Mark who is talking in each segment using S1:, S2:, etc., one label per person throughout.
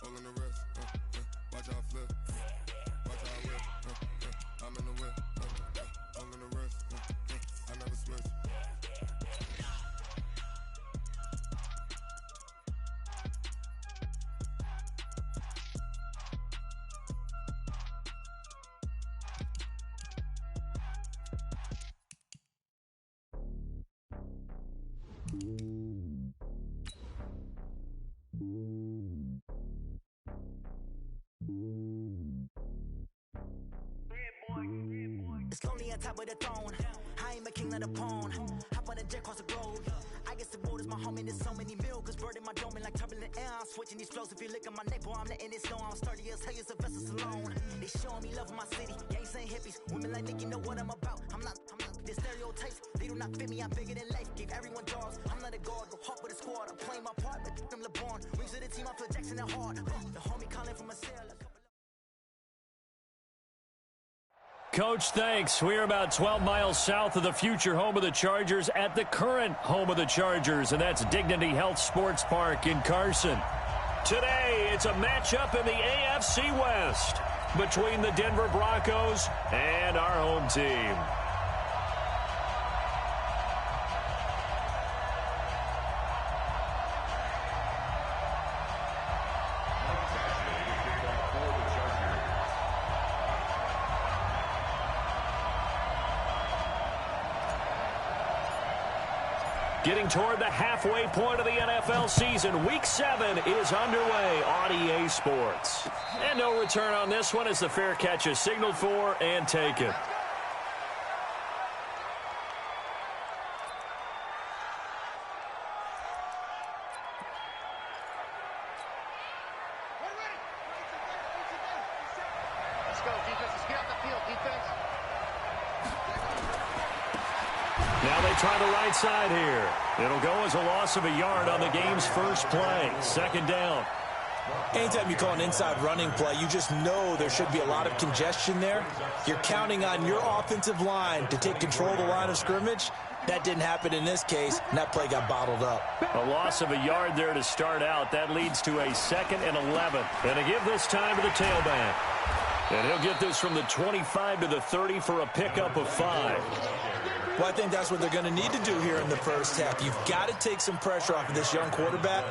S1: All in the rest, watch how I flip, watch how I whip, I'm in the whip, all in the rest, I never switch.
S2: It's lonely on top of the throne. I ain't a king of the pawn. Hop on a jet across the road. I guess the road is my home and there's so many milk. Bird in my dome and like turbulent air. I'm switching these flows. If you look at my neck, boy, I'm letting it snow. I'm sturdy as hell as a vessel alone. They showing me love in my city. Gangs saying hippies. Women like Nick, you know what I'm about. I'm not. The stereotypes, they do not fit me. I'm bigger than life. Gave everyone jobs. I'm not a guard. Go hard with a squad. I'm playing my part, but I'm LeBron. Rings to the team. I feel Jackson and hard. The homie calling from a cell.
S3: Coach, thanks. We're about 12 miles south of the future home of the Chargers at the current home of the Chargers, and that's Dignity Health Sports Park in Carson. Today, it's a matchup in the AFC West between the Denver Broncos and our home team. Getting toward the halfway point of the NFL season, Week 7 is underway on EA Sports. And no return on this one as the fair catch is signaled for and taken.
S4: Let's go, defense. Let's get out the field, defense.
S3: Now they try the right side here. It'll go as a loss of a yard on the game's first play. Second down.
S5: Anytime you call an inside running play, you just know there should be a lot of congestion there. You're counting on your offensive line to take control of the line of scrimmage. That didn't happen in this case, and that play got bottled up.
S3: A loss of a yard there to start out. That leads to a 2nd and 11. And to give this time to the tailback. And he'll get this from the 25 to the 30 for a pickup of 5.
S5: Well, I think that's what they're going to need to do here in the first half. You've got to take some pressure off of this young quarterback,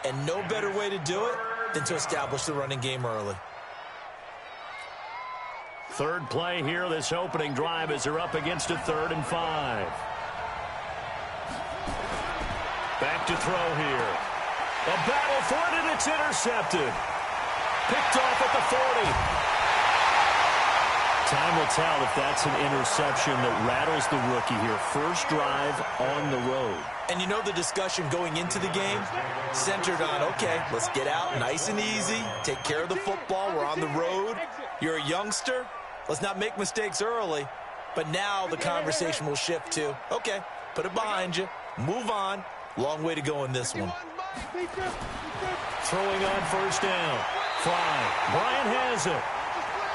S5: and no better way to do it than to establish the running game early.
S3: Third play here, this opening drive as they're up against a 3rd and 5. Back to throw here. A battle for it, and it's intercepted. Picked off at the 40. Time will tell if that's an interception that rattles the rookie here. First drive on the road.
S5: And you know the discussion going into the game centered on, okay, let's get out nice and easy, take care of the football, we're on the road. You're a youngster, let's not make mistakes early. But now the conversation will shift to, okay, put it behind you, move on. Long way to go in this one.
S3: Throwing on first down. Fly. Bryant has it.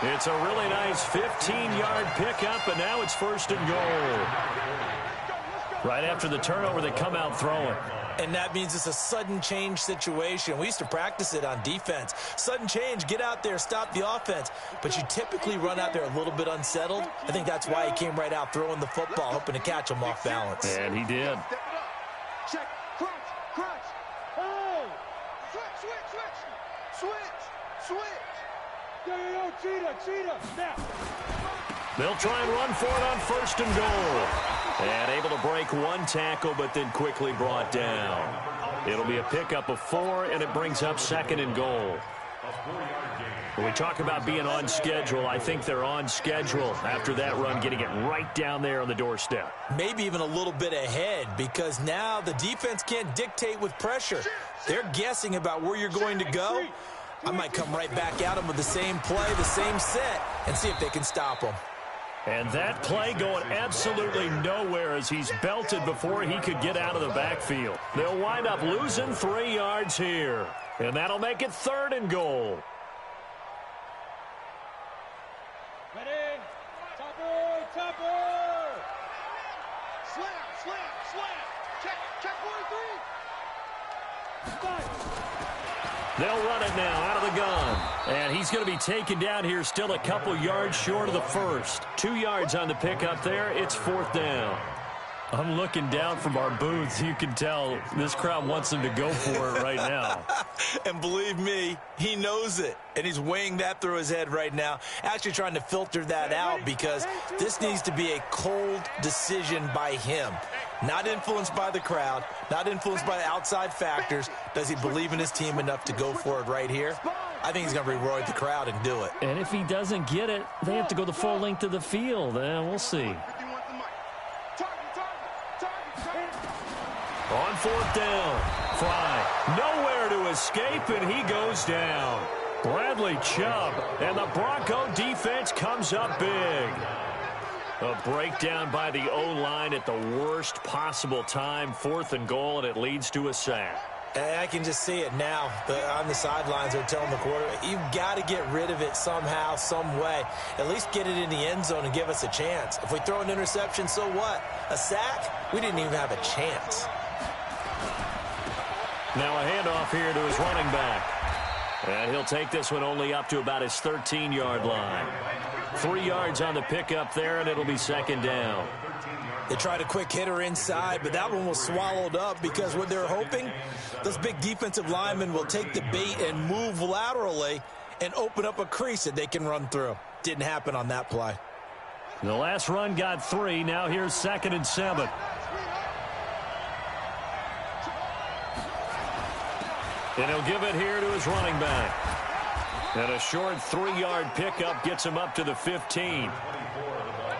S3: It's a really nice 15-yard pickup, and now it's 1st and goal. Right after the turnover, they come out throwing.
S5: And that means it's a sudden change situation. We used to practice it on defense. Sudden change, get out there, stop the offense. But you typically run out there a little bit unsettled. I think that's why he came right out throwing the football, hoping to catch him off balance.
S3: And he did.
S4: Check, crunch, crunch. Oh! Switch. Yo, cheetah, snap.
S3: They'll try and run for it on 1st and goal. And able to break one tackle, but then quickly brought down. It'll be a pickup of 4, and it brings up 2nd and goal. When we talk about being on schedule, I think they're on schedule after that run, getting it right down there on the doorstep.
S5: Maybe even a little bit ahead, because now the defense can't dictate with pressure. They're guessing about where you're going to go. I might come right back at them with the same play, the same set, and see if they can stop them.
S3: And that play going absolutely nowhere as he's belted before he could get out of the backfield. They'll wind up losing 3 yards here. And that'll make it 3rd and goal.
S4: Ready? Topper! Slam! Check 1, 3!
S3: They'll run it now out of the gun. And he's going to be taken down here, still a couple yards short of the first. 2 yards on the pickup there. It's 4th down. I'm looking down from our booths. You can tell this crowd wants him to go for it right now.
S5: And believe me, he knows it. And he's weighing that through his head right now, actually trying to filter that out because this needs to be a cold decision by him. Not influenced by the crowd, not influenced by the outside factors. Does he believe in his team enough to go for it right here? I think he's going to reward the crowd and do it.
S3: And if he doesn't get it, they have to go the full length of the field. We'll see. On 4th down, Fry nowhere to escape, and he goes down. Bradley Chubb, and the Bronco defense comes up big. A breakdown by the O-line at the worst possible time. 4th and goal, and it leads to a sack.
S5: And I can just see it now. On the sidelines, they're telling the quarterback, you've got to get rid of it somehow, some way. At least get it in the end zone and give us a chance. If we throw an interception, so what? A sack? We didn't even have a chance.
S3: Now a handoff here to his running back. And he'll take this one only up to about his 13-yard line. 3 yards on the pickup there, and it'll be 2nd down.
S5: They tried a quick hitter inside, but that one was swallowed up because what they're hoping, those big defensive linemen will take the bait and move laterally and open up a crease that they can run through. Didn't happen on that play.
S3: The last run got 3. Now here's 2nd and 7. And he'll give it here to his running back. And a short 3-yard pickup gets him up to the 15.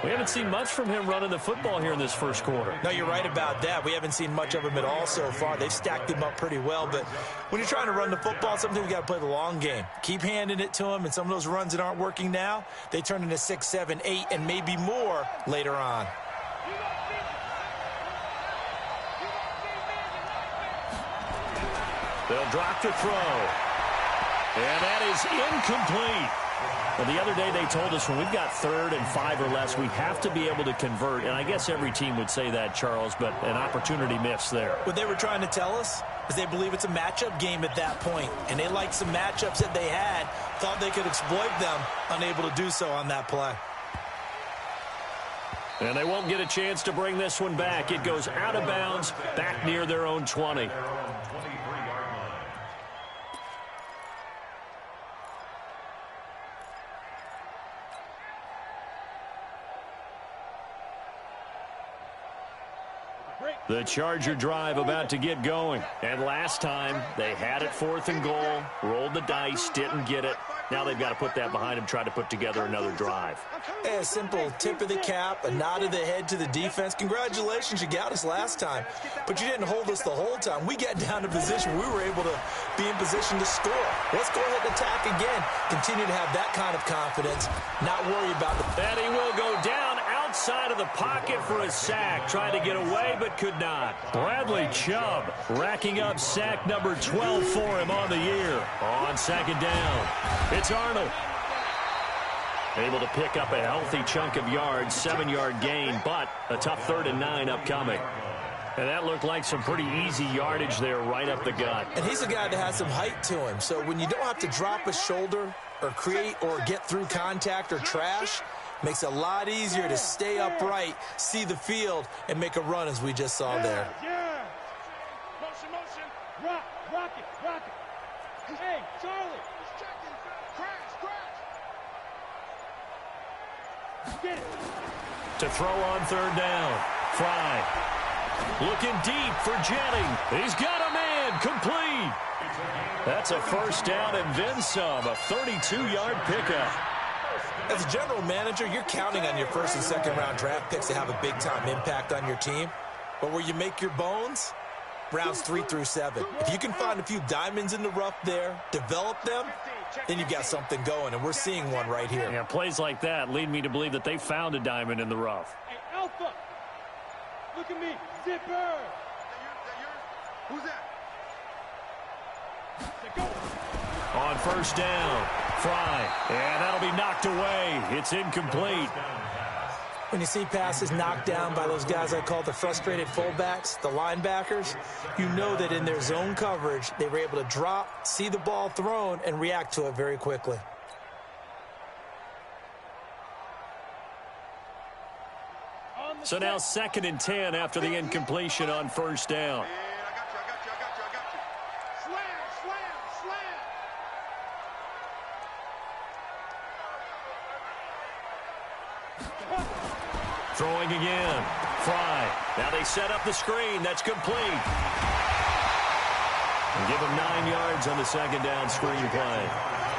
S3: We haven't seen much from him running the football here in this first quarter.
S5: No, you're right about that. We haven't seen much of him at all so far. They've stacked him up pretty well. But when you're trying to run the football, sometimes you got to play the long game. Keep handing it to him, and some of those runs that aren't working now, they turn into 6, 7, 8, and maybe more later on.
S3: They'll drop to throw. And that is incomplete. Well, the other day they told us when we've got 3rd and 5 or less, we have to be able to convert. And I guess every team would say that, Charles, but an opportunity missed there.
S5: What they were trying to tell us is they believe it's a matchup game at that point. And they liked some matchups that they had, thought they could exploit them, unable to do so on that play.
S3: And they won't get a chance to bring this one back. It goes out of bounds, back near their own 20. The Charger drive about to get going. And last time, they had it 4th and goal, rolled the dice, didn't get it. Now they've got to put that behind them, try to put together another drive.
S5: A simple tip of the cap, a nod of the head to the defense. Congratulations, you got us last time. But you didn't hold us the whole time. We got down to position. We were able to be in position to score. Let's go ahead and attack again. Continue to have that kind of confidence, not worry about the...
S3: And he will go down outside of the pocket for a sack. Tried to get away, but could not. Bradley Chubb racking up sack number 12 for him on the year. On 2nd down, it's Arnold. Able to pick up a healthy chunk of yards, 7-yard gain, but a tough 3rd and 9 upcoming. And that looked like some pretty easy yardage there right up the gut.
S5: And he's a guy that has some height to him. So when you don't have to drop a shoulder or create or get through contact or trash, makes it a lot easier to stay upright, see the field, and make a run as we just saw there.
S4: Yeah. Motion, motion. Rock it. Hey, Charlie. Crash. Get it.
S3: To throw on 3rd down. Fry. Looking deep for Jennings. He's got a man. Complete. That's a 1st down and then some. A 32-yard pickup.
S5: As a general manager, you're counting on your 1st and 2nd round draft picks to have a big-time impact on your team. But where you make your bones, rounds 3 through 7. If you can find a few diamonds in the rough there, develop them, then you've got something going, and we're seeing one right here.
S3: Yeah, plays like that lead me to believe that they found a diamond in the rough.
S4: Hey, Alpha. Look at me. Zipper. Who's that? Go.
S3: On 1st down, Fry, and that'll be knocked away. It's incomplete.
S5: When you see passes knocked down by those guys I call the frustrated fullbacks, the linebackers, you know that in their zone coverage, they were able to drop, see the ball thrown, and react to it very quickly.
S3: So now 2nd and 10 after the incompletion on first down. Throwing again. Fry. Now they set up the screen. That's complete. And give him 9 yards on the 2nd down screen play.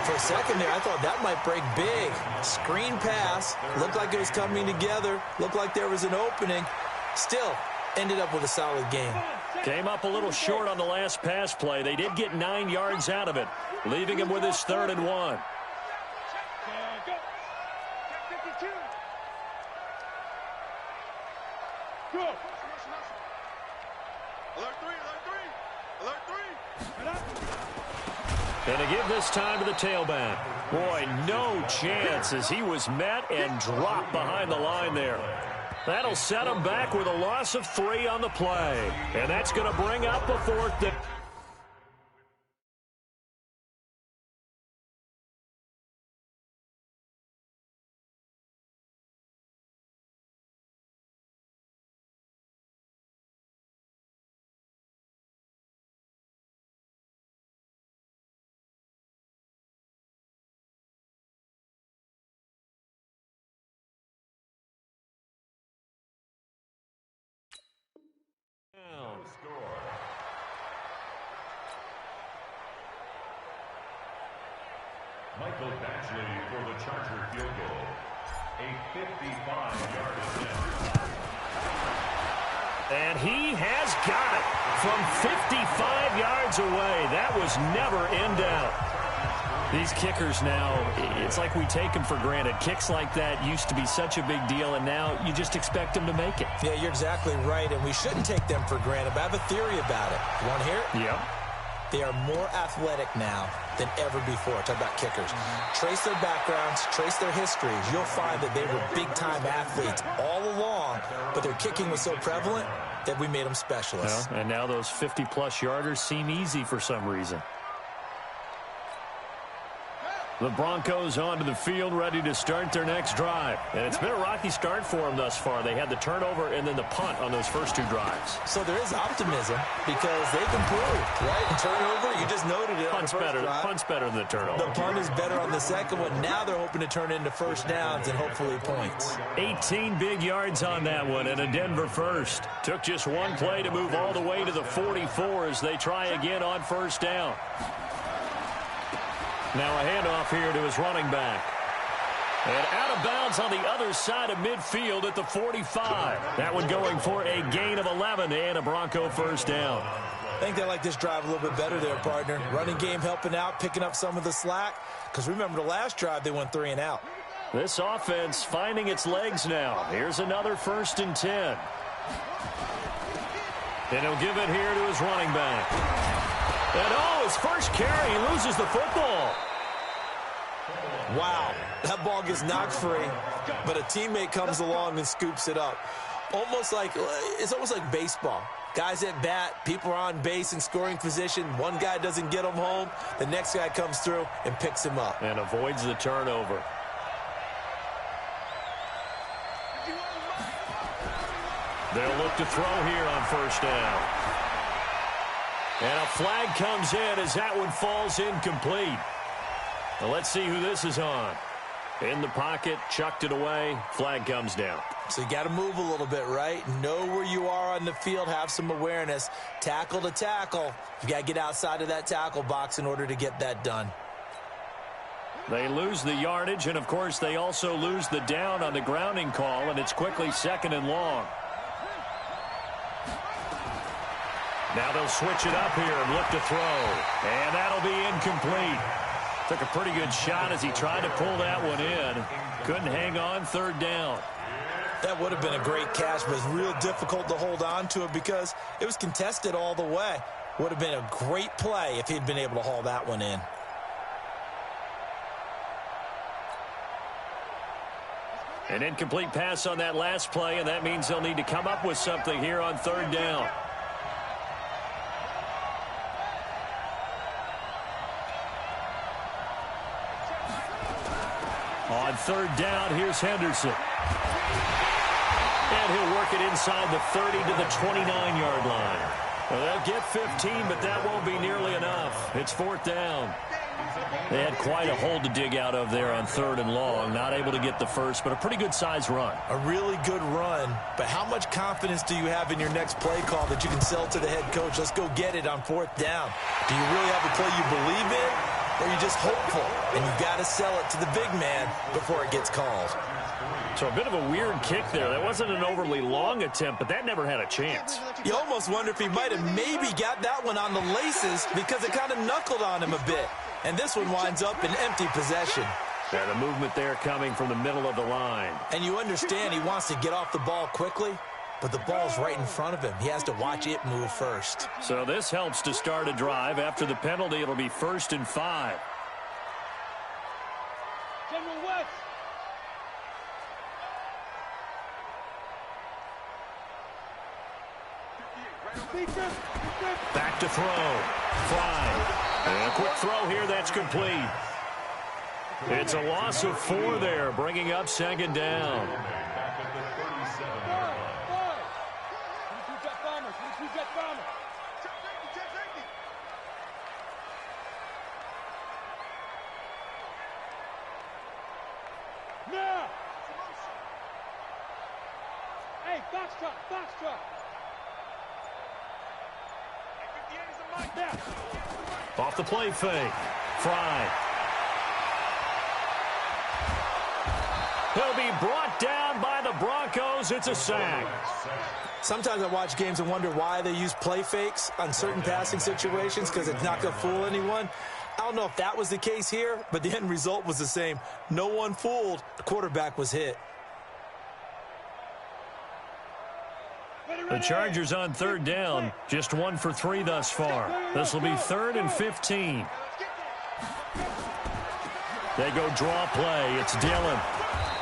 S5: For a second there, I thought that might break big. Screen pass. Looked like it was coming together. Looked like there was an opening. Still, ended up with a solid game.
S3: Came up a little short on the last pass play. They did get 9 yards out of it, leaving him with his 3rd and 1. And to give this time to the tailback. Boy, no chance as he was met and dropped behind the line there. That'll set him back with a loss of 3 on the play. And that's going to bring up a 4th down.
S6: Michael Batchley for the Charger field goal. A 55-yard attempt.
S3: And he has got it from 55 yards away. That was never in doubt. These kickers now, it's like we take them for granted. Kicks like that used to be such a big deal, and now you just expect them to make it.
S5: Yeah, you're exactly right, and we shouldn't take them for granted, but I have a theory about it. You want to hear it?
S3: Yeah.
S5: They are more athletic now than ever before. Talk about kickers. Trace their backgrounds, trace their histories. You'll find that they were big-time athletes all along, but their kicking was so prevalent that we made them specialists.
S3: Well, and now those 50-plus yarders seem easy for some reason. The Broncos onto the field, ready to start their next drive. And it's been a rocky start for them thus far. They had the turnover and then the punt on those first 2 drives.
S5: So there is optimism because they can prove, right? And turnover, you just noted it.
S3: Punt's better than the turnover.
S5: The punt is better on the second one. Now they're hoping to turn it into first downs and hopefully points.
S3: 18 big yards on that one and a Denver first. Took just one play to move all the way to the 44 as they try again on first down. Now a handoff here to his running back. And out of bounds on the other side of midfield at the 45. That one going for a gain of 11 and a Bronco first down.
S5: I think they like this drive a little bit better there, partner. Running game helping out, picking up some of the slack. Because remember the last drive, they went 3 and out.
S3: This offense finding its legs now. Here's another 1st and 10. And he'll give it here to his running back. And his first carry, he loses the football.
S5: Wow, that ball gets knocked free, but a teammate comes along and scoops it up. It's almost like baseball. Guys at bat, people are on base in scoring position. One guy doesn't get him home. The next guy comes through and picks him up.
S3: And avoids the turnover. They'll look to throw here on first down. And a flag comes in as that one falls incomplete. Well, let's see who this is on. In the pocket, chucked it away, flag comes down.
S5: So you got to move a little bit, right? Know where you are on the field, have some awareness. Tackle to tackle. You got to get outside of that tackle box in order to get that done.
S3: They lose the yardage, and of course they also lose the down on the grounding call, and it's quickly 2nd and long. Now they'll switch it up here and look to throw. And that'll be incomplete. Took a pretty good shot as he tried to pull that one in. Couldn't hang on 3rd down.
S5: That would have been a great catch, but it's real difficult to hold on to it because it was contested all the way. Would have been a great play if he'd been able to haul that one in.
S3: An incomplete pass on that last play, and that means they'll need to come up with something here on third down. On third down, here's Henderson. And he'll work it inside the 30 to the 29-yard line. Well, they'll get 15, but that won't be nearly enough. It's fourth down. They had quite a hole to dig out of there on third and long. Not able to get the first, but a pretty good-sized run. A really good run, but how much confidence do you have in your next play call that you can sell to the head coach? Let's go get it on fourth down. Do you really have a play you believe in, or are you just hopeful? And you've got to sell it to the big man before it gets called. So a bit of a weird kick there. That wasn't an overly long attempt, but that never had a chance. You almost wonder if he might have maybe got that one on the laces because it kind of knuckled on him a bit. And this one winds up in empty possession. Yeah, the movement there coming from the middle of the line. And you understand he wants to get off the ball quickly, but the ball's right in front of him. He has to watch it move first. So this helps to start a drive. After the penalty, it'll be 1st and 5.
S4: General West.
S3: Back to throw. Fly. And a quick throw here. That's complete. It's a loss of 4 there, bringing up 2nd down.
S4: Now. Hey, box truck.
S3: Off the play fake. Fry. He'll be brought down by the Broncos. It's a sack. Sometimes I watch games and wonder why they use play fakes on certain passing situations because it's not going to fool anyone. I don't know if that was the case here, but the end result was the same. No one fooled. The quarterback was hit. The Chargers on third down, just 1 for 3 thus far. This will be 3rd and 15. They go draw play. It's Dillon.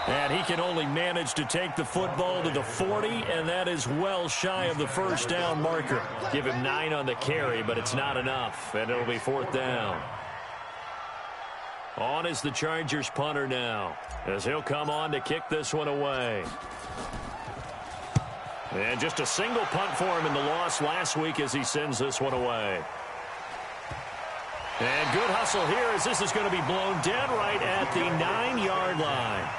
S3: And he can only manage to take the football to the 40, and that is well shy of the first down marker. Give him 9 on the carry, but it's not enough, and it'll be 4th down. On is the Chargers punter now, as he'll come on to kick this one away. And just a single punt for him in the loss last week as he sends this one away. And good hustle here as this is going to be blown dead right at the 9-yard line.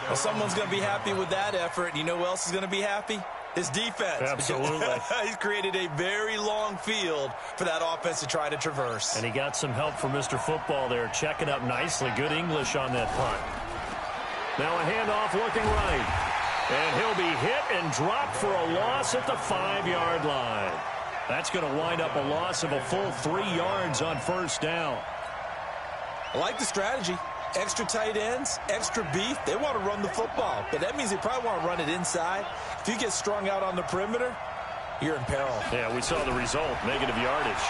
S3: Well, someone's going to be happy with that effort. You know who else is going to be happy? His defense. Absolutely. He's created a very long field for that offense to try to traverse. And he got some help from Mr. Football there, checking up nicely. Good English on that punt. Now a handoff looking right. And he'll be hit and dropped for a loss at the 5-yard line. That's going to wind up a loss of a full 3 yards on first down. I like the strategy. Extra tight ends, extra beef. They want to run the football, but that means they probably want to run it inside. If you get strung out on the perimeter, you're in peril. Yeah, we saw the result, negative yardage.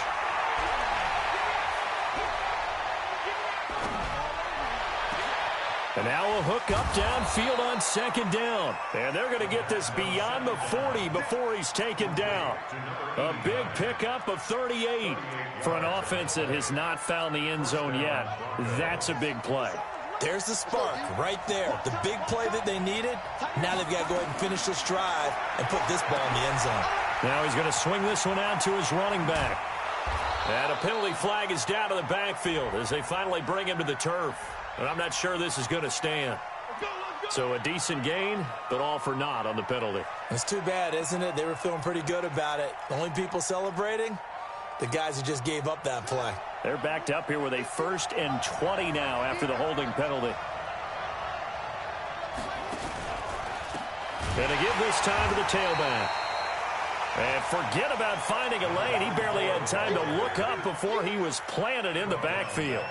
S3: And now a hook up downfield on 2nd down. And they're going to get this beyond the 40 before he's taken down. A big pickup of 38 for an offense that has not found the end zone yet. That's a big play. There's the spark right there. The big play that they needed. Now they've got to go ahead and finish this drive and put this ball in the end zone. Now he's going to swing this one out to his running back. And a penalty flag is down to the backfield as they finally bring him to the turf. But I'm not sure this is going to stand. So a decent gain, but all for naught on the penalty. It's too bad, isn't it? They were feeling pretty good about it. The only people celebrating, the guys who just gave up that play. They're backed up here with a 1st and 20 now after the holding penalty. Going to give this time to the tailback. And forget about finding a lane. He barely had time to look up before he was planted in the backfield.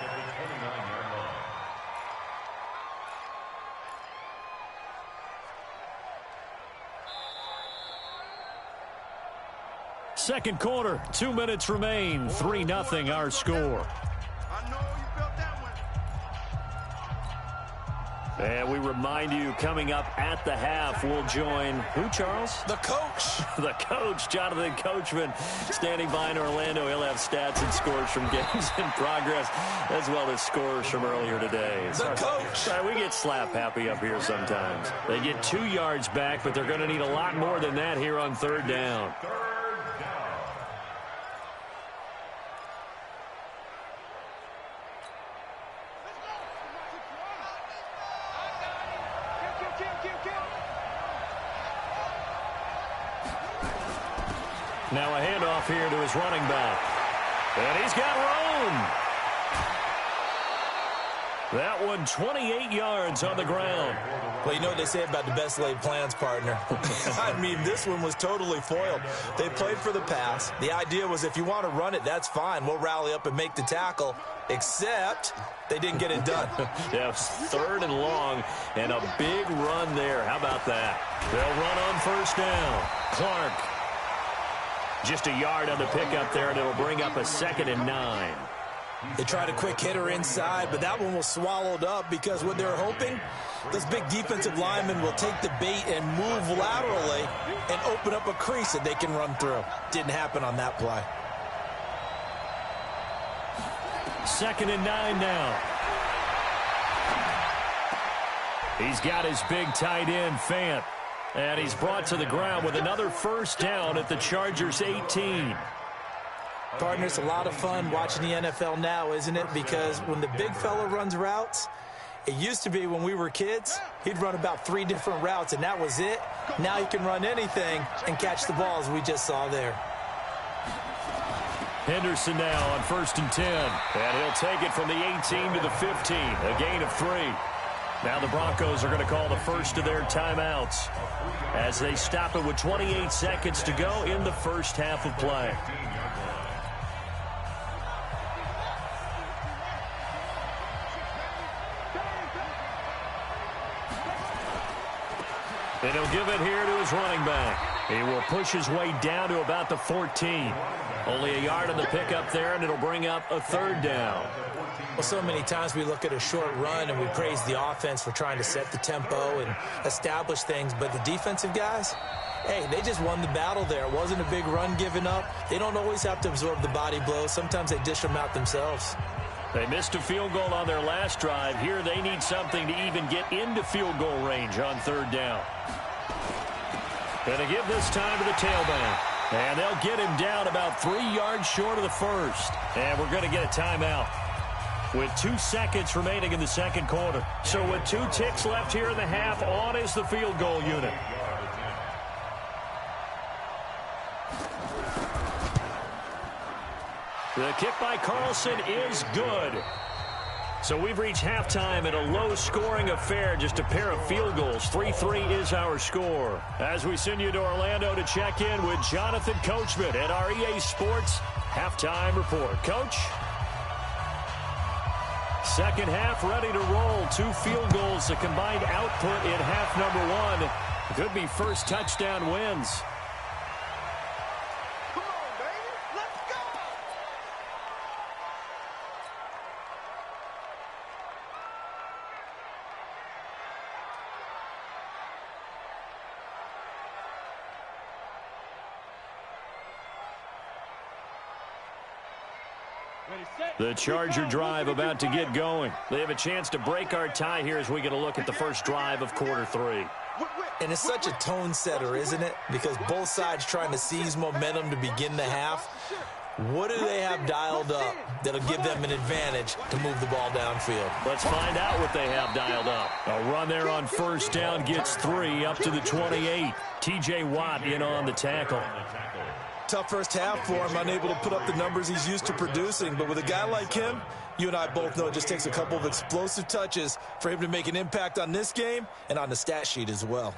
S3: Second quarter, 2 minutes remain. 3-0 our score.
S1: I know you felt that one.
S3: And we remind you, coming up at the half, we'll join who, Charles?
S5: The coach.
S3: The coach, Jonathan Coachman, standing by in Orlando. He'll have stats and scores from games in progress, as well as scores from earlier today.
S5: The coach.
S3: Sorry, we get slap happy up here sometimes. They get 2 yards back, but they're going to need a lot more than that here on third down. Now a handoff here to his running back. And he's got room. That one 28 yards on the ground.
S5: Well, you know what they say about the best laid plans, partner. I mean, this one was totally foiled. They played for the pass. The idea was if you want to run it, that's fine. We'll rally up and make the tackle. Except they didn't get it done.
S3: Yeah, third and long, and a big run there. How about that? They'll run on first down. Clark. Just a yard on the pickup there, and it'll bring up a 2nd and 9.
S5: They tried a quick hitter inside, but that one was swallowed up because what they're hoping, those big defensive linemen will take the bait and move laterally and open up a crease that they can run through. Didn't happen on that play.
S3: 2nd and 9 now. He's got his big tight end, Fant. And he's brought to the ground with another first down at the Chargers' 18.
S5: Partner, it's a lot of fun watching the NFL now, isn't it? Because when the big fella runs routes, it used to be when we were kids, he'd run about 3 different routes, and that was it. Now he can run anything and catch the ball, as we just saw there.
S3: Henderson now on 1st and 10. And he'll take it from the 18 to the 15. A gain of 3. Now the Broncos are going to call the first of their timeouts as they stop it with 28 seconds to go in the first half of play. And he'll give it here to his running back. He will push his way down to about the 14. Only a yard on the pickup there, and it'll bring up a 3rd down.
S5: Well, so many times we look at a short run and we praise the offense for trying to set the tempo and establish things, but the defensive guys, hey, they just won the battle there. It wasn't a big run given up. They don't always have to absorb the body blows. Sometimes they dish them out themselves.
S3: They missed a field goal on their last drive. Here they need something to even get into field goal range on 3rd down. Going to give this time to the tailback. And they'll get him down about 3 yards short of the first. And we're going to get a timeout with 2 seconds remaining in the second quarter. So with 2 ticks left here in the half, on is the field goal unit. The kick by Carlson is good. So we've reached halftime in a low-scoring affair, just a pair of field goals. 3-3 is our score. As we send you to Orlando to check in with Jonathan Coachman at our EA Sports Halftime Report. Coach? Second half ready to roll. 2 field goals, the combined output in half number 1. Could be first touchdown wins. The Charger drive about to get going. They have a chance to break our tie here as we get a look at the first drive of quarter 3.
S5: And it's such a tone setter, isn't it? Because both sides trying to seize momentum to begin the half. What do they have dialed up that'll give them an advantage to move the ball downfield?
S3: Let's find out what they have dialed up. A run there on first down gets 3 up to the 28. T.J. Watt in on the tackle.
S5: Tough first half for him, unable to put up the numbers he's used to producing. But with a guy like him, you and I both know it just takes a couple of explosive touches for him to make an impact on this game and on the stat sheet as well.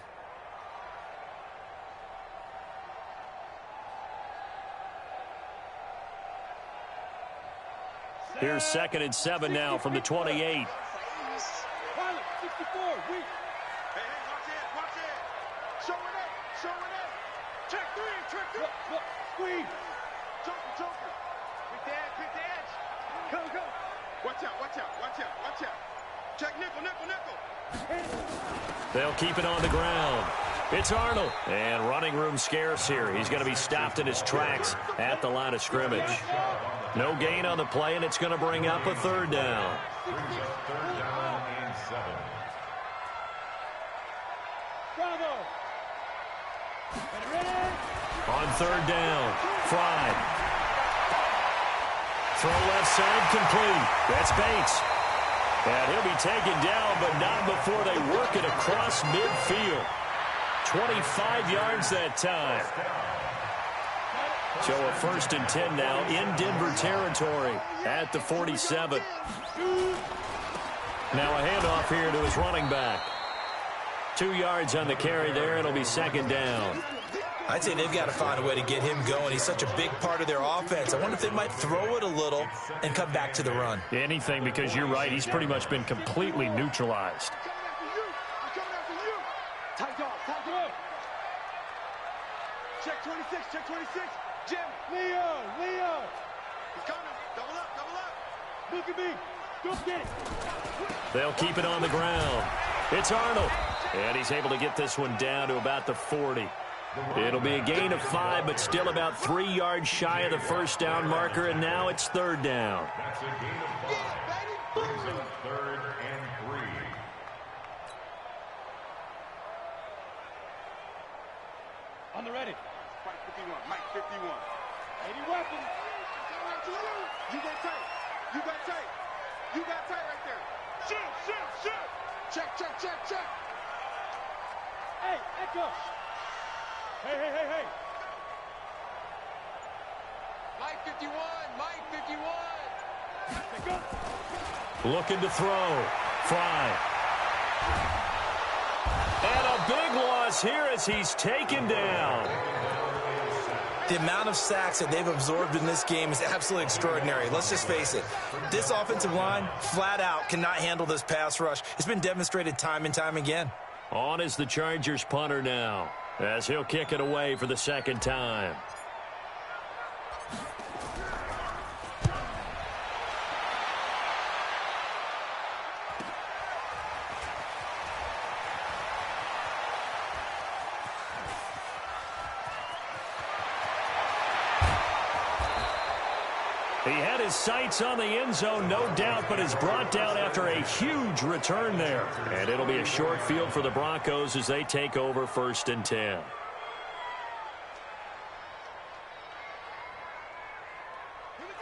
S3: Here's 2nd and 7 now from the 28.
S4: Watch out.
S1: Check nickel, nickel, nickel.
S3: They'll keep it on the ground. It's Arnold. And running room scarce here. He's going to be stopped in his tracks at the line of scrimmage. No gain on the play, and it's going to bring up a third down.
S6: Brings up third down and 7.
S4: Bravo.
S3: On third down, Fry. Throw left side complete. That's Bates. And he'll be taken down, but not before they work it across midfield. 25 yards that time. So a 1st and 10 now in Denver territory at the 47. Now a handoff here to his running back. 2 yards on the carry there. It'll be second down.
S5: I'd say they've got to find a way to get him going. He's such a big part of their offense. I wonder if they might throw it a little and come back to the run.
S3: Anything, because you're right. He's pretty much been completely neutralized.
S4: Tight off, tight off. Check 26, check 26. Jim. Leo.
S1: He's coming. Double up.
S4: Look at me. Don't get it.
S3: They'll keep it on the ground. It's Arnold. And he's able to get this one down to about the 40. It'll be a gain of 5, but still about 3 yards shy of the first down marker, and now it's third down.
S6: That's a gain of 5. Brings up third and 3.
S4: On the ready.
S1: Mike 51, Mike 51.
S4: 80 weapons.
S1: You got tight. You got tight right there. Shoot. Check.
S4: Hey, Echo. Hey.
S1: Mike 51.
S3: Looking to throw. Fry. And a big loss here as he's taken down.
S5: The amount of sacks that they've absorbed in this game is absolutely extraordinary. Let's just face it. This offensive line, flat out, cannot handle this pass rush. It's been demonstrated time and time again.
S3: On is the Chargers punter now, as he'll kick it away for the second time. He had his sights on the end zone, no doubt, but is brought down after a huge return there. And it'll be a short field for the Broncos as they take over 1st and 10.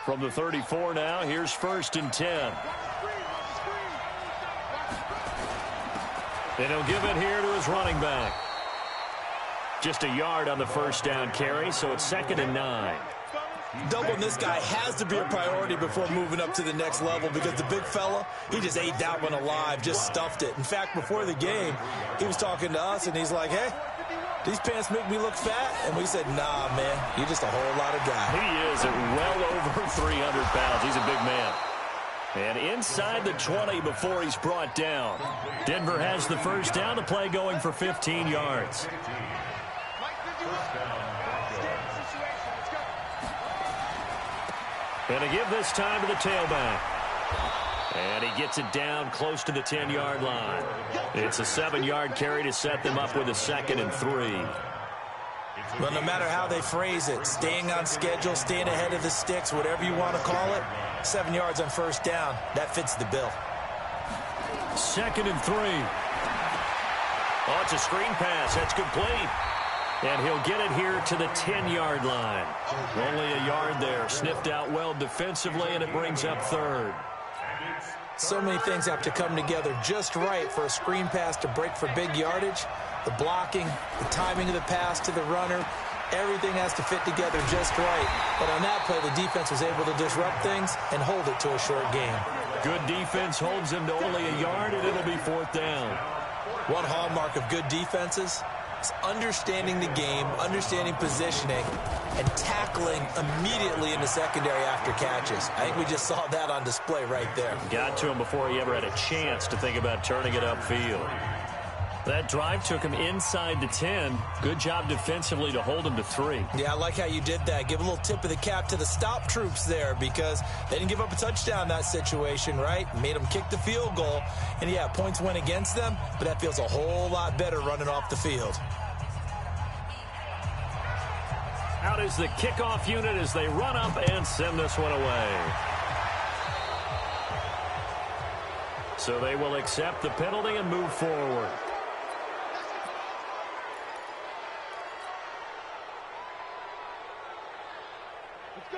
S3: From the 34 now, here's 1st and 10. And he'll give it here to his running back. Just a yard on the first down carry, so it's 2nd and 9.
S5: Doubling this guy has to be a priority before moving up to the next level because the big fella, he just ate that one alive, just stuffed it. In fact, before the game, he was talking to us, and he's like, hey, these pants make me look fat. And we said, nah, man, you're just a whole lot of guy.
S3: He is at well over 300 pounds. He's a big man. And inside the 20 before he's brought down. Denver has the first down, the play going for 15 yards. And they give this time to the tailback. And he gets it down close to the 10-yard line. It's a 7-yard carry to set them up with a 2nd and 3.
S5: Well, no matter how they phrase it, staying on schedule, staying ahead of the sticks, whatever you want to call it, 7 yards on first down, that fits the bill.
S3: 2nd and 3. Oh, it's a screen pass. That's complete. And he'll get it here to the 10-yard line. Only a yard there. Sniffed out well defensively, and it brings up 3rd.
S5: So many things have to come together just right for a screen pass to break for big yardage. The blocking, the timing of the pass to the runner, everything has to fit together just right. But on that play, the defense was able to disrupt things and hold it to a short game.
S3: Good defense holds him to only a yard, and it'll be 4th down.
S5: One hallmark of good defenses is understanding the game, understanding positioning, and tackling immediately in the secondary after catches. I think we just saw that on display right there.
S3: Got to him before he ever had a chance to think about turning it upfield. That drive took him inside the 10. Good job defensively to hold him to 3.
S5: Yeah, I like how you did that. Give a little tip of the cap to the stop troops there because they didn't give up a touchdown in that situation, right? Made them kick the field goal. And, yeah, points went against them, but that feels a whole lot better running off the field.
S3: Out is the kickoff unit as they run up and send this one away. So they will accept the penalty and move forward.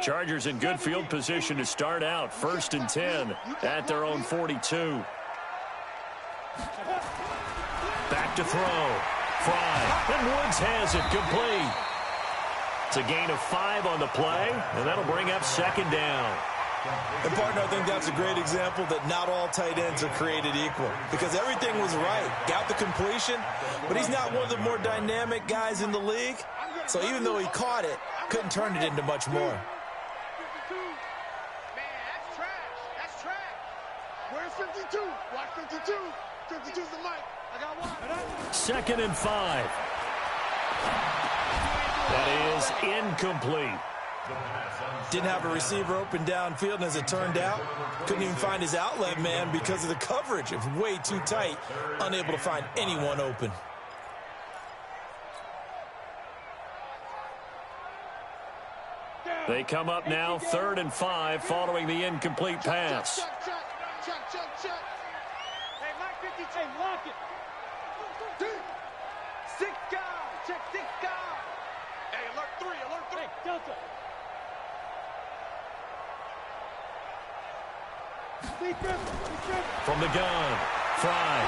S3: Chargers in good field position to start out. 1st and 10 at their own 42. Back to throw. Fry. And Woods has it complete. It's a gain of 5 on the play, and that'll bring up 2nd down.
S5: And, partner, I think that's a great example that not all tight ends are created equal because everything was right. Got the completion, but he's not one of the more dynamic guys in the league. So even though he caught it, couldn't turn it into much more.
S1: Where's 52? Watch 52. 52's the mic. I got one.
S3: 2nd and 5. That is incomplete.
S5: Didn't have a receiver open downfield, and as it turned out, couldn't even find his outlet man because of the coverage. It was way too tight, unable to find anyone open.
S3: They come up now 3rd and 5 following the incomplete pass.
S4: Check. Hey, Mike 50, hey, lock it. 6 guys. Check 6 guys.
S1: Hey, alert 3.
S4: Hey, Delta.
S3: From the gun, Fry.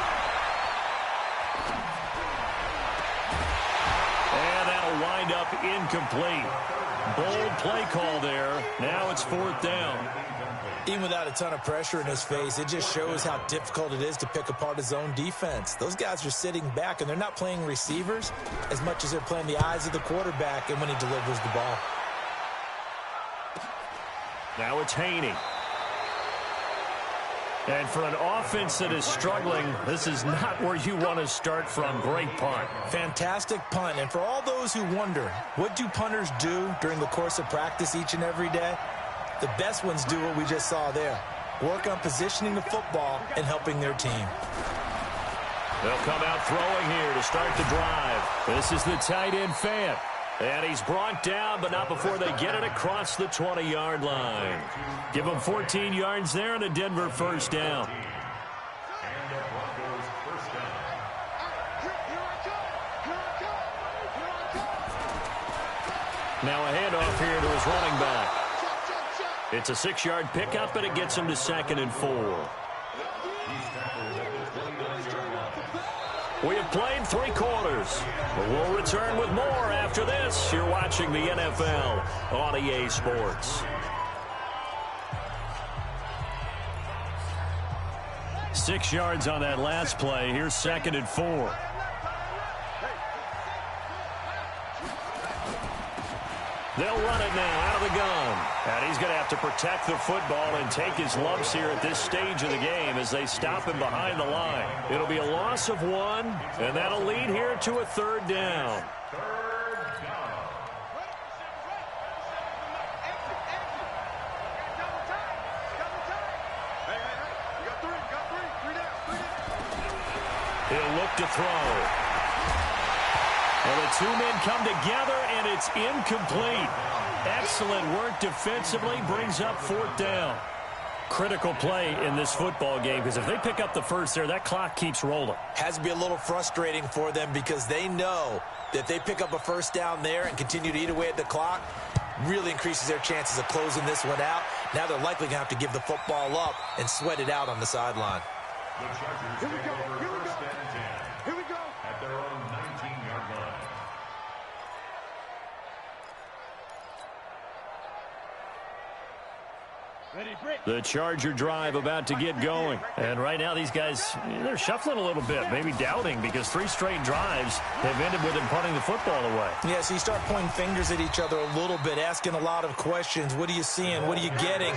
S3: And that'll wind up incomplete. Bold play call there. Now it's 4th down.
S5: Even without a ton of pressure in his face, it just shows how difficult it is to pick apart his own defense. Those guys are sitting back, and they're not playing receivers as much as they're playing the eyes of the quarterback and when he delivers the ball.
S3: Now it's Haney. And for an offense that is struggling, this is not where you want to start from. Great punt.
S5: Fantastic punt. And for all those who wonder, what do punters do during the course of practice each and every day? The best ones do what we just saw there. Work on positioning the football and helping their team.
S3: They'll come out throwing here to start the drive. This is the tight end Fant. And he's brought down, but not before they get it across the 20-yard line. Give them 14 yards there and a Denver 1st down.
S6: And the Broncos 1st down.
S3: Now a handoff here to his running back. It's a 6-yard pickup, and it gets him to 2nd and 4. We have played 3 quarters. But we'll return with more after this. You're watching the NFL on EA Sports. 6 yards on that last play. Here's 2nd and 4. They'll run it now out of the gun. And he's going to have to protect the football and take his lumps here at this stage of the game as they stop him behind the line. It'll be a loss of 1, and that'll lead here to a 3rd down. He'll look to throw. Well, the 2 men come together, and it's incomplete. Excellent work defensively, brings up 4th down. Critical play in this football game, because if they pick up the first there, that clock keeps rolling.
S5: Has to be a little frustrating for them because they know that if they pick up a 1st down there and continue to eat away at the clock, really increases their chances of closing this one out. Now they're likely going to have to give the football up and sweat it out on the sideline.
S6: The Chargers take over 1st and 10. Here we go. At their own 19-yard line.
S3: The Charger drive about to get going. And right now these guys, they're shuffling a little bit, maybe doubting, because 3 straight drives have ended with them punting the football away.
S5: Yeah, so you start pointing fingers at each other a little bit, asking a lot of questions. What are you seeing? What are you getting?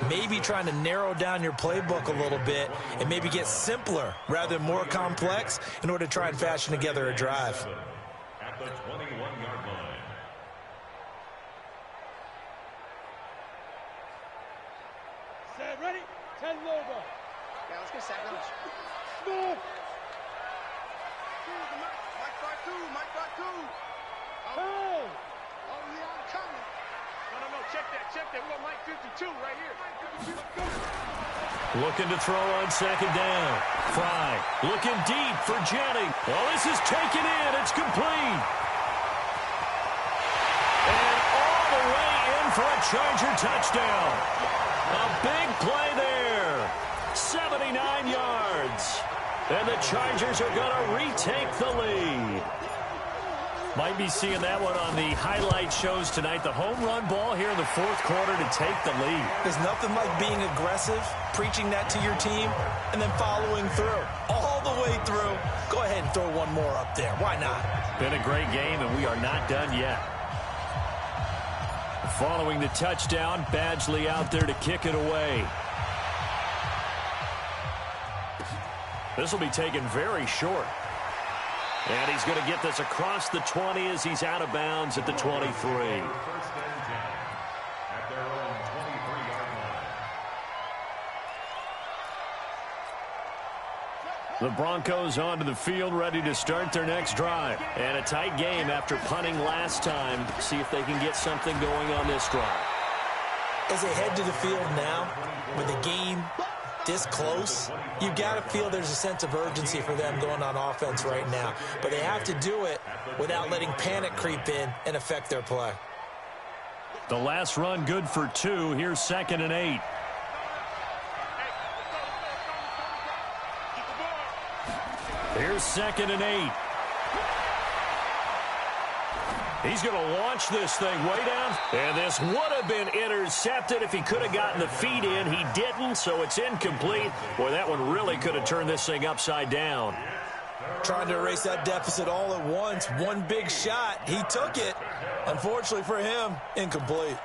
S5: Maybe trying to narrow down your playbook a little bit and maybe get simpler rather than more complex in order to try and fashion together a drive.
S6: At the 21-yard line.
S4: Set, ready? 10 logo.
S7: Yeah, let's get set.
S4: Move.
S7: Mike got two.
S4: Hey.
S7: Oh, yeah, I'm coming.
S4: No, check that. We got Mike 52 right here.
S3: Looking to throw on second down. Fry looking deep for Jennings. Well, this is taken in. It's complete. And all the way in for a Charger touchdown. A big play there. 79 yards. And the Chargers are going to retake the lead. Might be seeing that one on the highlight shows tonight. The home run ball here in the 4th quarter to take the lead.
S5: There's nothing like being aggressive, preaching that to your team, and then following through. All the way through. Go ahead and throw one more up there. Why not?
S3: Been a great game, and we are not done yet. Following the touchdown, Badgley out there to kick it away. This will be taken very short. And he's going to get this across the 20 as he's out of bounds at the 23.
S6: First and 10 at their own 23-yard line.
S3: The Broncos onto the field, ready to start their next drive. And a tight game after punting last time. See if they can get something going on this drive.
S5: As they head to the field now, with the game this close, you've got to feel there's a sense of urgency for them going on offense right now. But they have to do it without letting panic creep in and affect their play.
S3: The last run good for 2. Here's 2nd and 8. Here's 2nd and 8. He's going to launch this thing way down. And this would have been intercepted if he could have gotten the feet in. He didn't, so it's incomplete. Boy, that one really could have turned this thing upside down.
S5: Trying to erase that deficit all at once. One big shot. He took it. Unfortunately for him, incomplete.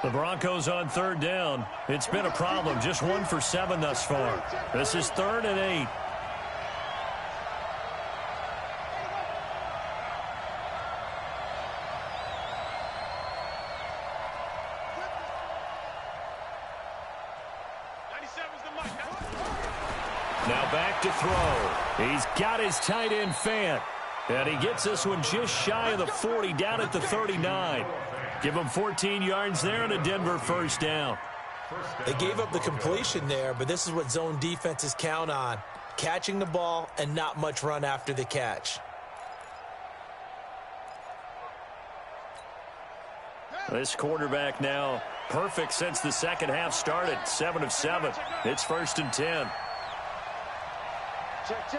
S3: The Broncos on 3rd down. It's been a problem. Just 1 for 7 thus far. This is 3rd and 8. Now back to throw. He's got his tight end Fant. And he gets this one just shy of the 40, down at the 39. Give him 14 yards there and a Denver first down.
S5: They gave up the completion there, but this is what zone defenses count on. Catching the ball and not much run after the catch.
S3: This quarterback now perfect since the second half started. 7 of 7. It's 1st and 10.
S4: Check.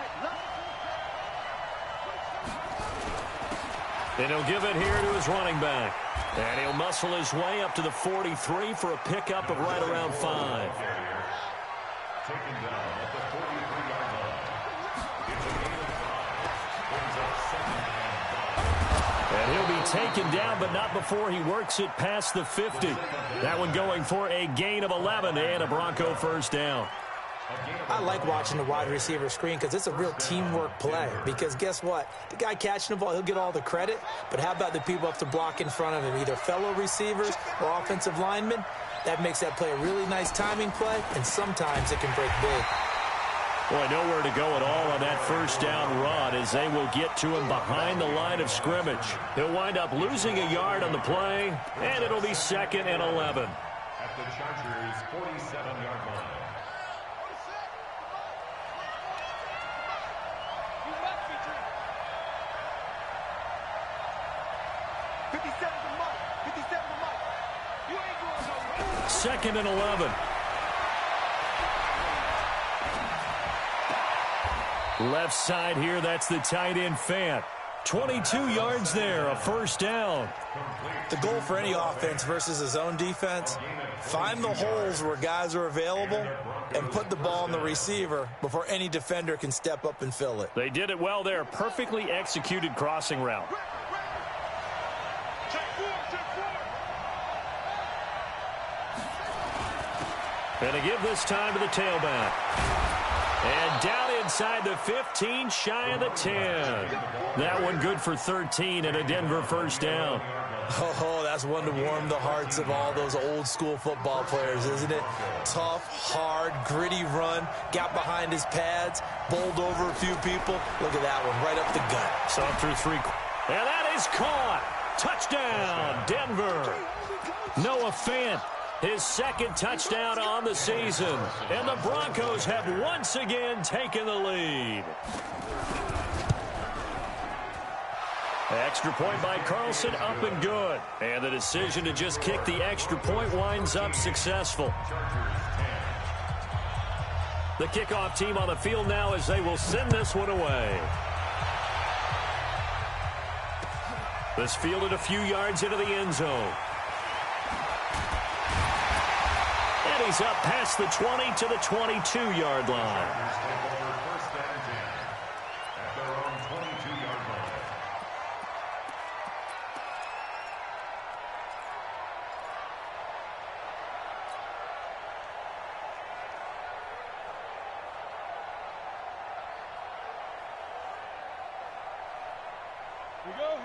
S3: And he'll give it here to his running back. And he'll muscle his way up to the 43 for a pickup of right around 5.
S6: Taken down at the 43-yard line. It's a gain of 5. Brings up 2nd and 5.
S3: And he'll be taken down, but not before he works it past the 50. That one going for a gain of 11 and a Bronco first down.
S5: I like watching the wide receiver screen because it's a real teamwork play. Because guess what? The guy catching the ball, he'll get all the credit. But how about the people up to block in front of him, either fellow receivers or offensive linemen? That makes that play a really nice timing play, and sometimes it can break big.
S3: Boy, nowhere to go at all on that first down run as they will get to him behind the line of scrimmage. He'll wind up losing a yard on the play, and it'll be 2nd and 11.
S6: At the Chargers' 47-yard line.
S3: Second and 11. Left side here, that's the tight end Fant. 22 yards there, a first down.
S5: The goal for any offense versus a zone defense, find the holes where guys are available and put the ball on the receiver before any defender can step up and fill it.
S3: They did it well there. Perfectly executed crossing route. And to give this time to the tailback. And down inside the 15, shy of the 10. That one good for 13 and a Denver first down.
S5: Oh, that's one to warm the hearts of all those old school football players, isn't it? Tough, hard, gritty run, got behind his pads, bowled over a few people. Look at that one, right up the gut.
S3: So through 3. And that is caught. Touchdown, Denver. Noah Fant, his second touchdown on the season. And the Broncos have once again taken the lead. Extra point by Carlson, up and good. And the decision to just kick the extra point winds up successful. The kickoff team on the field now as they will send this one away. This fielded a few yards into the end zone. And he's up past the 20 to the 22-yard line.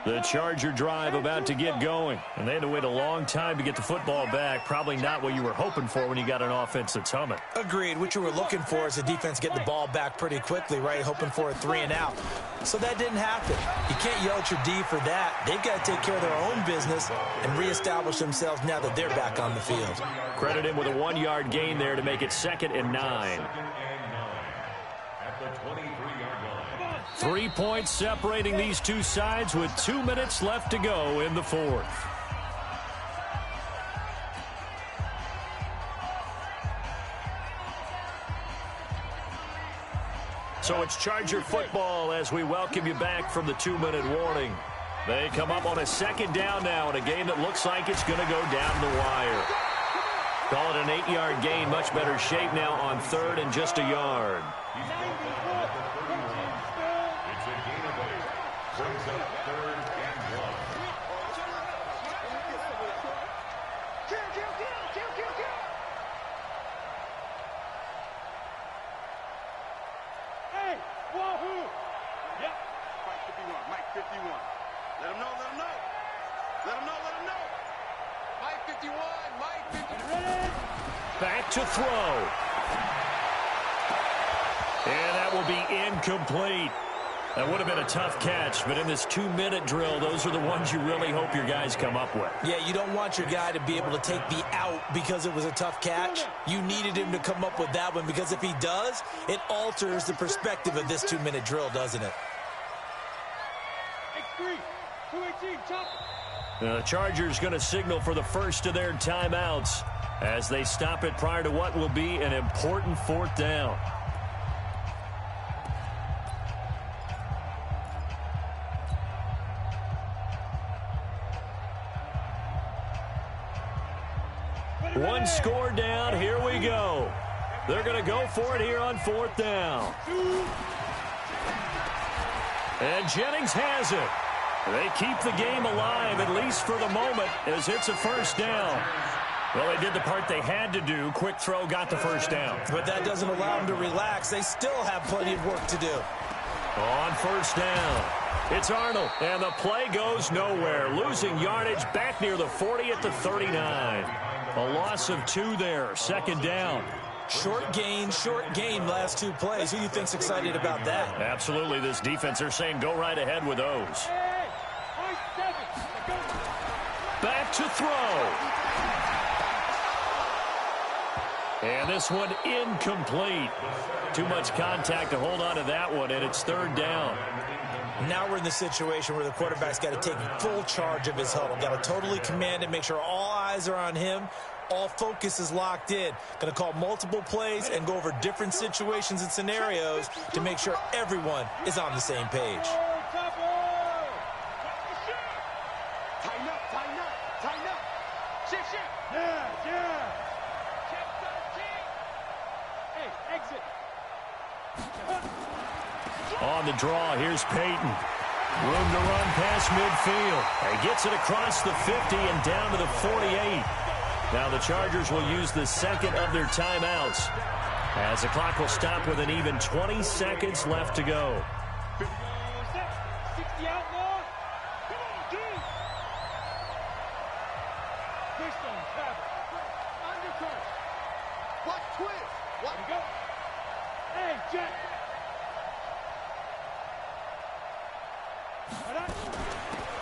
S3: The Charger drive about to get going. And they had to wait a long time to get the football back. Probably not what you were hoping for when you got an offense that's humming.
S5: Agreed. What you were looking for is a defense getting the ball back pretty quickly, right? Hoping for a 3 and out. So that didn't happen. You can't yell at your D for that. They've got to take care of their own business and reestablish themselves now that they're back on the field.
S3: Credit him with a 1-yard gain there to make it 2nd and 9. 3 points separating these two sides with 2 minutes left to go in the fourth. So it's Charger football as we welcome you back from the 2-minute warning. They come up on a 2nd down now in a game that looks like it's going to go down the wire. Call it an 8-yard gain, much better shape now on 3rd and just a yard. Back to throw. And that will be incomplete. That would have been a tough catch, but in this 2-minute drill, those are the ones you really hope your guys come up with.
S5: Yeah, you don't want your guy to be able to take the out because it was a tough catch. You needed him to come up with that one because if he does, it alters the perspective of this 2-minute drill, doesn't it?
S3: The Chargers going to signal for the first of their timeouts as they stop it prior to what will be an important 4th down. One score down. Here we go. They're going to go for it here on 4th down. And Jennings has it. They keep the game alive, at least for the moment, as it's a first down. Well, they did the part they had to do. Quick throw got the first down.
S5: But that doesn't allow them to relax. They still have plenty of work to do.
S3: On 1st down, it's Arnold, and the play goes nowhere. Losing yardage back near the 40 at the 39. A loss of 2 there, 2nd down.
S5: Short gain last 2 plays. Who do you think's excited about that?
S3: Absolutely, this defense, they're saying go right ahead with those. Back to throw. And this one incomplete. Too much contact to hold on to that one, and it's 3rd down.
S5: Now we're in the situation where the quarterback's got to take full charge of his huddle. Got to totally command it, make sure all eyes are on him. All focus is locked in. Going to call multiple plays and go over different situations and scenarios to make sure everyone is on the same page.
S7: Tighten up. Tighten up. Shift.
S4: Yeah. Check 13. Hey, exit.
S3: On the draw, here's Peyton. Room to run past midfield. He gets it across the 50 and down to the 48. Now the Chargers will use the second of their timeouts, as the clock will stop with an even 20 seconds left to go.
S4: 60 outlaw. Come on, dude. Twist on travel. Undercut.
S7: What twist? What?
S4: There you go. Hey, Jack.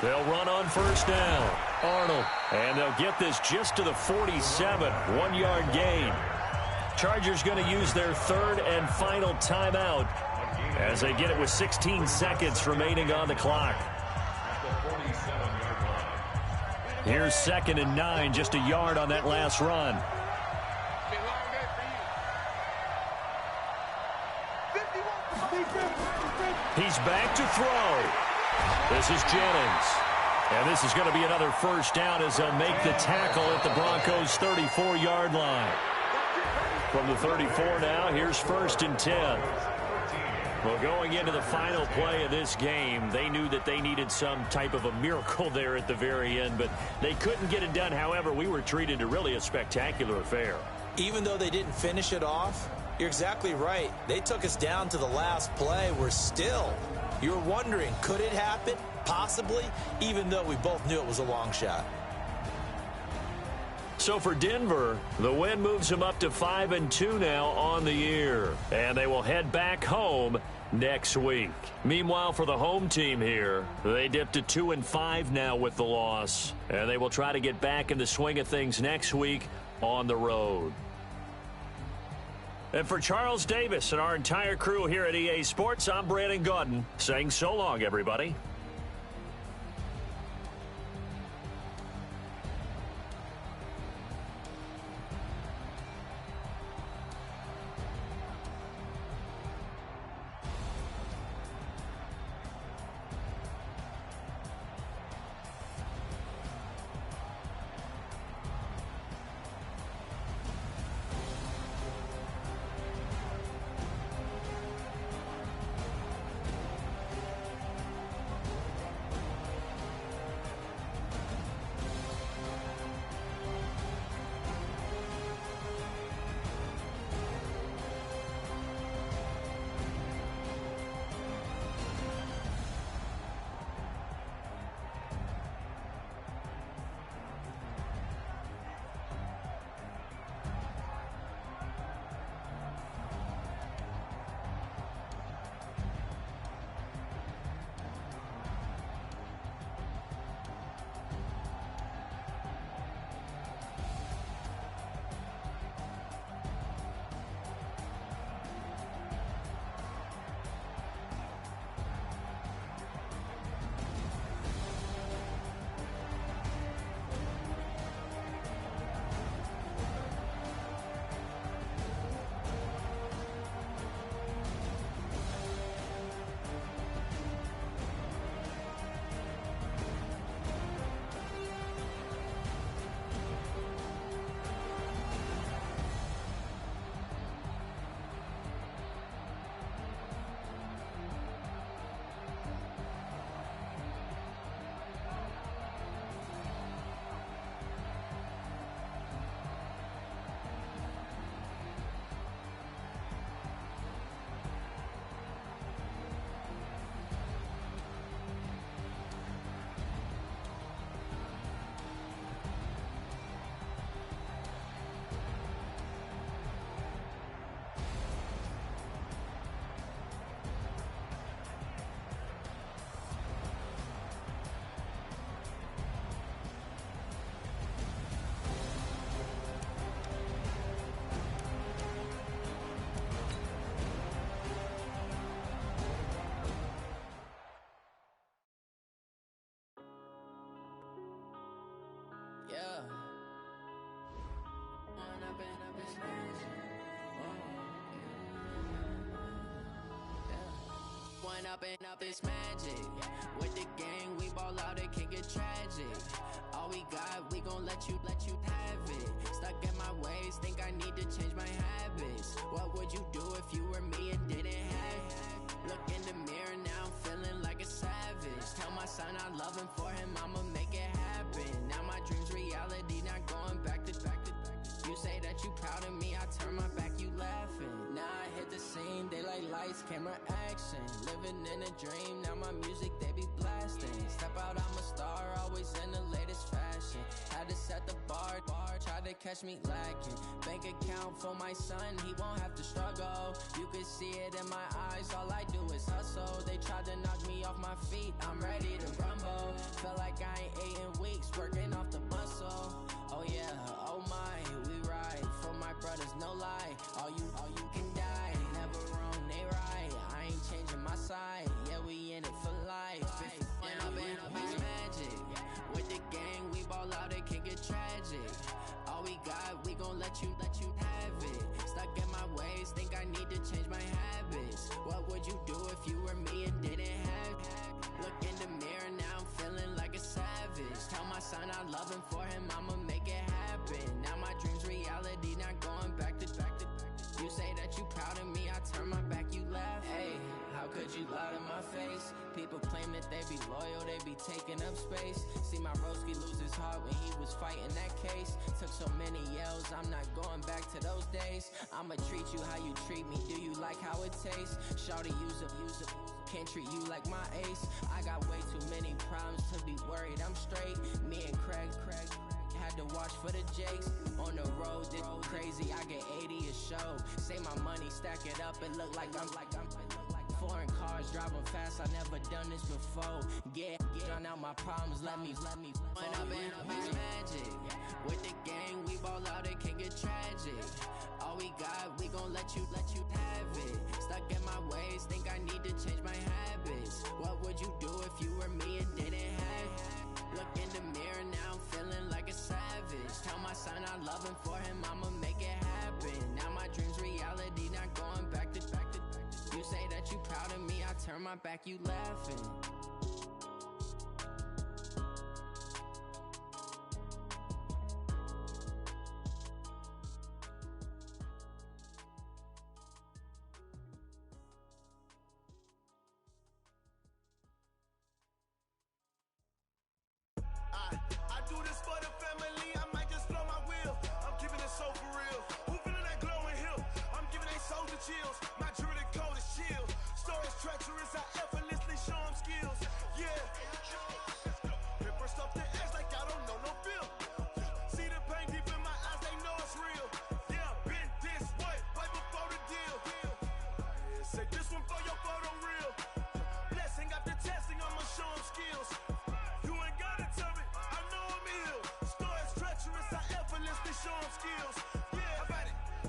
S3: They'll run on first down. Arnold. And they'll get this just to the 47. 1-yard gain. Chargers going to use their third and final timeout as they get it with 16 seconds remaining on the clock. Here's 2nd and 9, just a yard on that last run. He's back to throw. This is Jennings. And this is going to be another first down as they'll make the tackle at the Broncos' 34-yard line. From the 34 now, here's 1st and 10. Well, going into the final play of this game, they knew that they needed some type of a miracle there at the very end, but they couldn't get it done. However, we were treated to really a spectacular affair.
S5: Even though they didn't finish it off, you're exactly right. They took us down to the last play. You're wondering, could it happen? Possibly, even though we both knew it was a long shot.
S3: So for Denver, the win moves them up to 5-2 now on the year. And they will head back home next week. Meanwhile, for the home team here, they dipped to 2-5 now with the loss. And they will try to get back in the swing of things next week on the road. And for Charles Davis and our entire crew here at EA Sports, I'm Brandon Gaudin saying so long, everybody.
S8: Up and up, it's magic. With the gang, we ball out, it can get tragic. got, we gon' let you have it. Stuck in my ways, think I need to change my habits. What would you do if you were me and didn't have it? Look in the mirror now, I'm feeling like a savage. Tell my son I love him, for him I'ma make it happen. Now my dream's reality, not going back to. You say that you proud of me, I turn my back, you laughing. Now I hit the scene, they like lights, camera, action. Living in a dream, now my music, they be blasting. Step out, I'm a star, always in the latest fashion. Had to set the bar, try to catch me lacking. Bank account for my son, he won't have to struggle. You can see it in my eyes, all I do is hustle. They tried to knock me off my feet, I'm ready to rumble. Feel like I ain't ate in weeks, working off the muscle. Oh yeah, oh my, we ride for my brothers, no lie. All you can die, never wrong, they right. I ain't changing my side, yeah, we in it for life. Up in magic, with the gang, we ball out, it can get tragic. All we got, we gon' let you have it. Stuck in my ways, think I need to change my habits. What would you do if you were me and didn't have it? Look in the mirror now, I'm feeling like a savage. Tell my son I love him, for him I'ma make it happen. Now my dream's reality, not going back to. You say that you proud of me, I turn my back, you laugh. Hey, how could you lie to my face? People claim that they be loyal, they be taking up space. See my broski lose his heart when he was fighting that case. Took so many yells, I'm not going back to those days. I'ma treat you how you treat me, do you like how it tastes? Shawty, use up, can't treat you like my ace. I got way too many problems to be worried, I'm straight. Me and Craig had to watch for the Jakes. On the road, this crazy, I get 80 a show. Say my money, stack it up, it look like I'm foreign cars, driving fast, I never done this before. Get drown out my problems, let me When up in magic, with the gang, we ball out, it can get tragic. All we got, we gon' let you have it. Stuck in my ways, think I need to change my habits. What would you do if you were me and didn't have it? Look in the mirror now, I'm feeling like a savage. Tell my son I love him, for him I'ma make it happen. Now my dream's reality, not going back to. You say that you proud of me, I turn my back, you laughing.
S9: I do this for the family, I might just blow my wheel. I'm keeping it so for real. Who feeling that glowing hill? I'm giving they soldier chills. My jewelry code is chill. Stories treacherous, I effortlessly show them skills. Yeah. Paper stuff the edge like I don't know no feel. See the pain deep in my eyes, they know it's real. Yeah, been this way, way before the deal. Say this one for your photo real. Blessing after testing, I'ma show them skills. You ain't gotta tell me, I know I'm ill. Stories treacherous, I effortlessly show them skills. Yeah,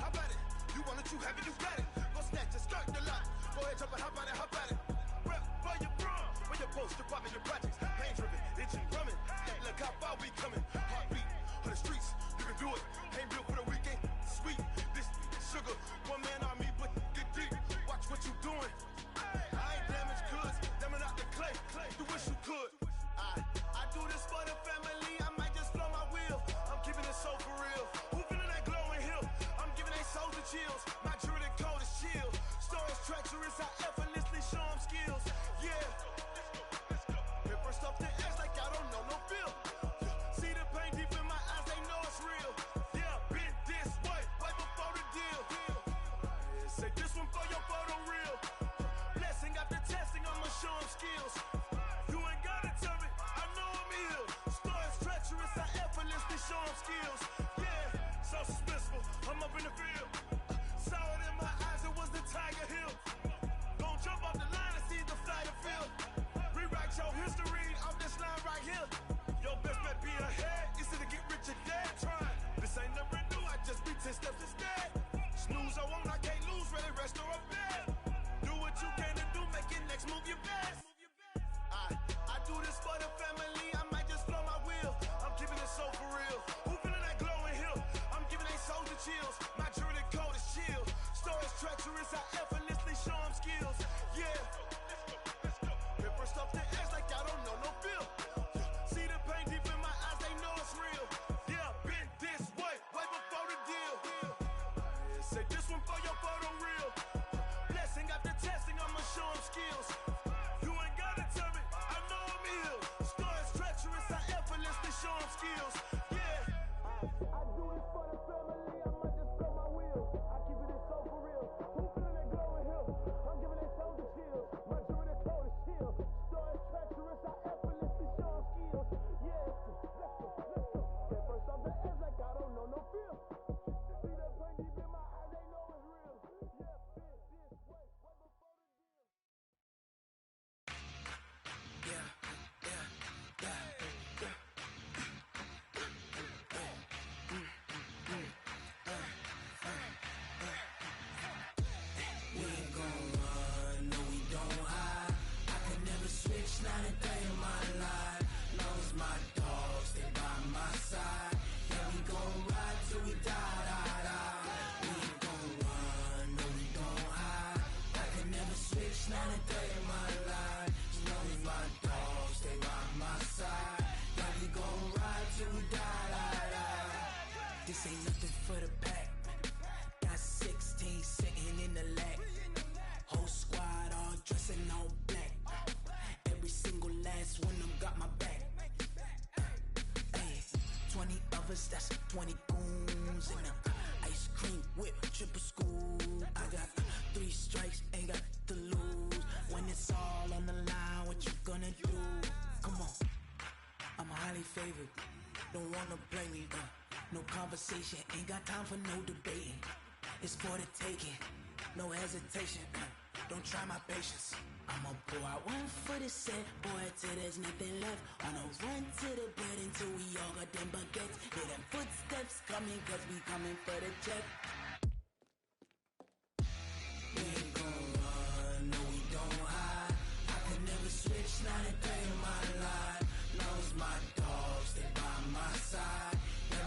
S9: how about it? You want it, you have it, you got it. Go snatch it, skirt the lot. Go ahead, jump it, how about it? Rep for your bro, where your post, department, your projects. Pain driven, itching, drumming. Hey, look how far we coming. Heartbeat on the streets, you can do it. Ain't built for the weekend, sweet. This sugar, one man army, but get deep. Watch what you doing. I ain't damaged goods, damn it out the clay. You wish you could. I do this for the family, I might just blow my wheel. I'm keeping it so for real. Who feeling that glowing hill? I'm giving they soldier chills. My jewelry code is chill. Stories treacherous, I effortlessly show them skills. Yeah. Paper stuff the edge like I don't know no feel. See the pain deep in my eyes, they know it's real. Yeah, been this way, way before the deal. Say this one for your photo real. Blessing after testing, I'ma show them skills. You ain't gotta tell me, I know I'm ill. Stories treacherous, I effortlessly show them skills. Yeah, so suspenseful, I'm up in the field. Saw it in my eyes, it was the Tiger Hill. Gon' jump off the line and see the flight of field. Rewrite your history off this line right here. Your best bet be ahead, easy to get rich or dead trying. This ain't never new, I just be 10 steps instead. Snooze I won't, I can't lose, ready, rest or a bed. Do what you can to do, make it next move your best. I do this for the family, I might just blow my wheel. I'm keeping it so for real. Who feeling that glowing hill? I'm giving they soldier chills. My jewelry code is chill. Stories treacherous, I effortlessly show them skills. Yeah. Paper stuff the edge like I don't know no feel.
S2: This ain't nothing for the pack. Got 16 sitting in the lag. Whole squad all dressing all black. Every single last one of them got my back. Hey, 20 of us, that's 20 goons. And ice cream whip, triple school. I got 3 strikes, ain't got to lose. When it's all on the line, what you gonna do? Come on, I'm highly favored. Don't wanna blame me, no conversation, ain't got time for no debating. It's for the taking, no hesitation. Don't try my patience. I'ma pour out one for the set, boy, till there's nothing left. On a run to the bread until we all got them baguettes. Hear them footsteps coming, cause we coming for the check. We ain't gon' run, no we don't hide. I can never switch, not a day in my life. Knows my dogs, they by my side.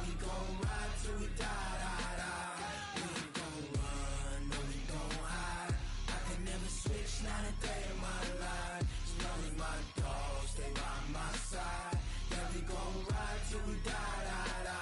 S2: We gon' ride till we die, die, die. We ain't gon' run, no we don't hide. I can never switch, not a day in my life. As long as my dogs stay by my side. Yeah, we gon' ride till we die, die, die.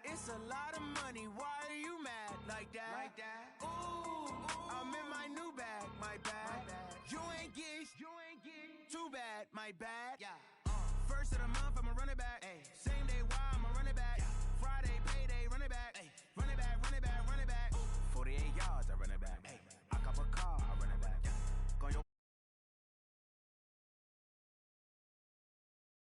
S2: It's a lot of money, why are you mad like that? Ooh, I'm in my new bag, my bad. You ain't get too bad, my bad. First of the month, I'ma run it back. Same day, why I'ma run it back. Friday, payday, run it back. Run it back, run it back, run it back. 48 yards, I